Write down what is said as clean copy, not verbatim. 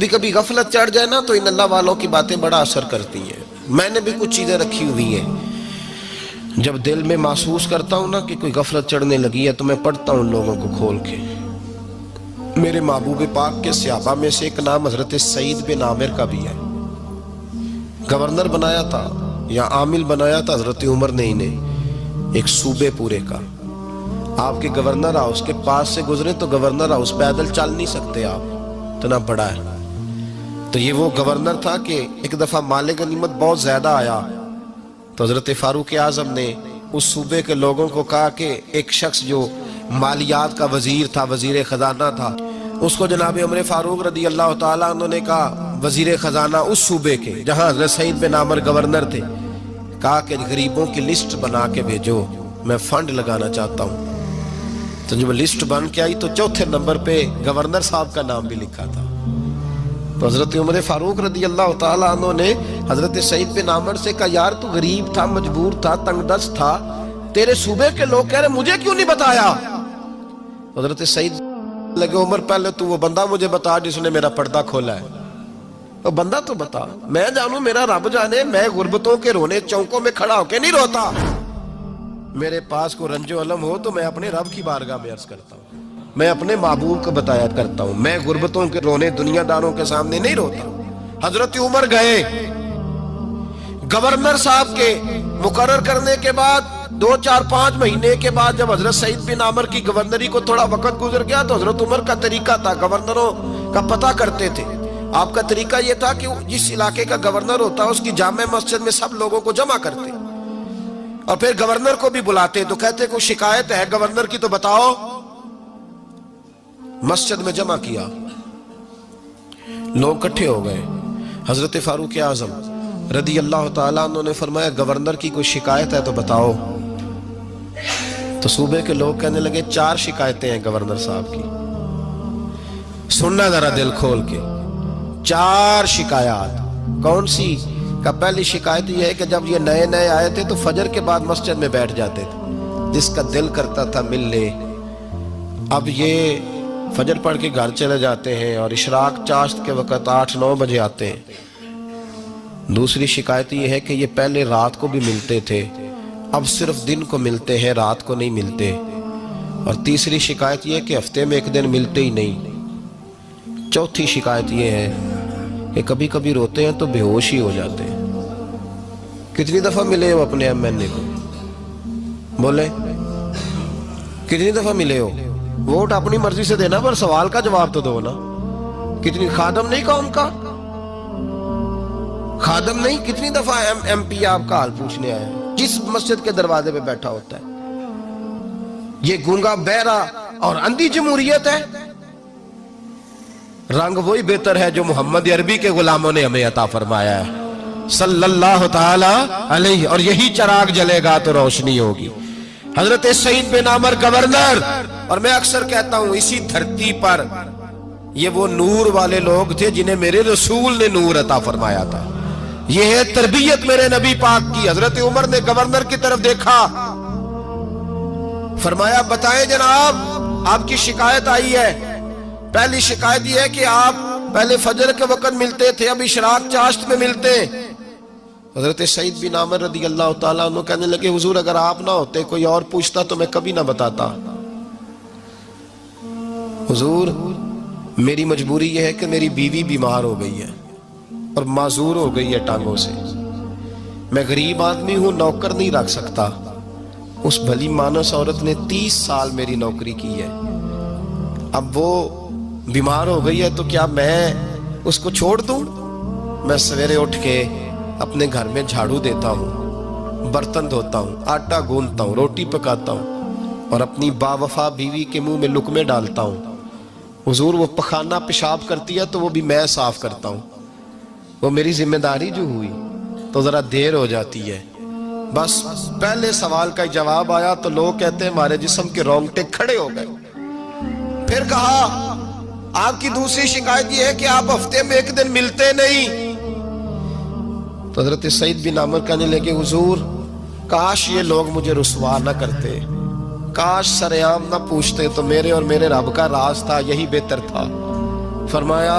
کبھی کبھی غفلت چڑھ جائے نا تو ان اللہ والوں کی باتیں بڑا اثر کرتی ہیں. میں نے بھی کچھ چیزیں رکھی ہوئی ہیں، جب دل میں محسوس کرتا ہوں نا کہ کوئی غفلت چڑھنے لگی ہے تو میں پڑھتا ہوں لوگوں کو کھول کے. میرے محبوب پاک کے صحابہ میں سے ایک نام حضرت سعید بن عامر کا بھی ہے. گورنر بنایا تھا یا عامل بنایا تھا حضرت عمر نے انہیں ایک صوبے پورے کا. آپ کے گورنر ہاؤس کے پاس سے گزرے تو گورنر ہاؤس پیدل چل نہیں سکتے آپ، اتنا بڑا ہے. تو یہ وہ گورنر تھا کہ ایک دفعہ مال غنیمت بہت زیادہ آیا تو حضرت فاروق اعظم نے اس صوبے کے لوگوں کو کہا کہ ایک شخص جو مالیات کا وزیر تھا، وزیر خزانہ تھا، اس کو جناب عمر فاروق رضی اللہ تعالیٰ انہوں نے کہا وزیر خزانہ اس صوبے کے جہاں حضرت سعید بن عامر گورنر تھے، کہا کہ غریبوں کی لسٹ بنا کے بھیجو، میں فنڈ لگانا چاہتا ہوں. تو جب لسٹ بن کے آئی تو چوتھے نمبر پہ گورنر صاحب کا نام بھی لکھا تھا. تو حضرت عمر فاروق رضی اللہ تعالیٰ عنہ نے حضرت سعید بن عامر سے کہا یار تو غریب تھا، مجبور تھا، تنگ دست تھا، تیرے صوبے کے لوگ کہہ رہے مجھے کیوں نہیں بتایا؟ حضرت سعید لگے عمر پہلے تو وہ بندہ مجھے بتا جس نے میرا پردہ کھولا ہے. وہ بندہ تو بتا، میں جانوں میرا رب جانے، میں غربتوں کے رونے چوکوں میں کھڑا ہو کے نہیں روتا. میرے پاس کو رنج و علم ہو تو میں اپنے رب کی بارگاہ میں عرض کرتا ہوں، میں اپنے محبوب کو بتایا کرتا ہوں، میں غربتوں کے رونے دنیا داروں کے سامنے نہیں روتا. حضرت عمر گئے گورنر صاحب کے مقرر کرنے کے بعد 2 4 5 مہینے کے بعد جب حضرت سعید بن عامر کی گورنری کو تھوڑا وقت گزر گیا تو حضرت عمر کا طریقہ تھا، گورنروں کا پتہ کرتے تھے. آپ کا طریقہ یہ تھا کہ جس علاقے کا گورنر ہوتا اس کی جامع مسجد میں سب لوگوں کو جمع کرتے اور پھر گورنر کو بھی بلاتے تو کہتے کوئی شکایت ہے گورنر کی تو بتاؤ. مسجد میں جمع کیا، لوگ اکٹھے ہو گئے. حضرت فاروق اعظم رضی اللہ تعالیٰ عنہ نے فرمایا گورنر کی کوئی شکایت ہے تو بتاؤ. تو صوبے کے لوگ کہنے لگے 4 شکایتیں ہیں گورنر صاحب کی. سننا ذرا دل کھول کے، 4 شکایات. کون سی؟ کہ پہلی شکایت یہ ہے کہ جب یہ نئے نئے آئے تھے تو فجر کے بعد مسجد میں بیٹھ جاتے تھے، جس کا دل کرتا تھا مل لے. اب یہ فجر پڑھ کے گھر چلے جاتے ہیں اور اشراق چاشت کے وقت 8 9 بجے آتے ہیں. دوسری شکایت یہ ہے کہ یہ پہلے رات کو بھی ملتے تھے، اب صرف دن کو ملتے ہیں، رات کو نہیں ملتے. اور تیسری شکایت یہ ہے کہ ہفتے میں ایک دن ملتے ہی نہیں. چوتھی شکایت یہ ہے کہ کبھی کبھی روتے ہیں تو بے ہوش ہی ہو جاتے ہیں. کتنی دفعہ ملے ہو اپنے ایم این اے کو؟ بولے کتنی دفعہ ملے ہو؟ ووٹ اپنی مرضی سے دینا پر سوال کا جواب تو دو نا. کتنی خادم نہیں قوم کا؟ خادم نہیں، کتنی دفعہ ایم پی آپ کا حال پوچھنے آئے جس مسجد کے دروازے پہ بیٹھا ہوتا ہے؟ یہ گونگا بہرا اور اندھی جمہوریت ہے؟ رنگ وہی بہتر ہے جو محمد عربی کے غلاموں نے ہمیں عطا فرمایا ہے صلی اللہ تعالی علیہ، اور یہی چراغ جلے گا تو روشنی ہوگی. حضرت سعید بن عامر گورنر، اور میں اکثر کہتا ہوں اسی دھرتی پر یہ وہ نور والے لوگ تھے جنہیں میرے رسول نے نور عطا فرمایا تھا. یہ ہے تربیت میرے نبی پاک کی. حضرت عمر نے گورنر کی طرف دیکھا، فرمایا بتائیں جناب آپ کی شکایت آئی ہے. پہلی شکایت یہ ہے کہ آپ پہلے فجر کے وقت ملتے تھے، اب اشراق چاشت میں ملتے. حضرت سعید بن عامر رضی اللہ تعالیٰ عنہ کہنے لگے حضور اگر آپ نہ ہوتے کوئی اور پوچھتا تو میں کبھی نہ بتاتا. حضور میری مجبوری یہ ہے کہ میری بیوی بیمار ہو گئی ہے اور معذور ہو گئی ہے ٹانگوں سے. میں غریب آدمی ہوں، نوکر نہیں رکھ سکتا. اس بھلی مانس عورت نے 30 سال میری نوکری کی ہے، اب وہ بیمار ہو گئی ہے تو کیا میں اس کو چھوڑ دوں؟ میں سویرے اٹھ کے اپنے گھر میں جھاڑو دیتا ہوں، برتن دھوتا ہوں، آٹا گوندتا ہوں، روٹی پکاتا ہوں اور اپنی باوفا بیوی کے منہ میں لقمے ڈالتا ہوں. حضور وہ پخانہ پیشاب کرتی ہے تو وہ بھی میں صاف کرتا ہوں. وہ میری ذمہ داری جو ہوئی تو ذرا دیر ہو جاتی ہے. بس پہلے سوال کا جواب آیا تو لوگ کہتے ہیں ہمارے جسم کے رونگٹے کھڑے ہو گئے. پھر کہا آپ کی دوسری شکایت یہ ہے کہ آپ ہفتے میں ایک دن ملتے نہیں. تو حضرت سعید بن عامر کہنے لگے حضور کاش یہ لوگ مجھے رسوا نہ کرتے، کاش سرعام نہ پوچھتے تو میرے اور میرے رب کا راز تھا، یہی بہتر تھا. فرمایا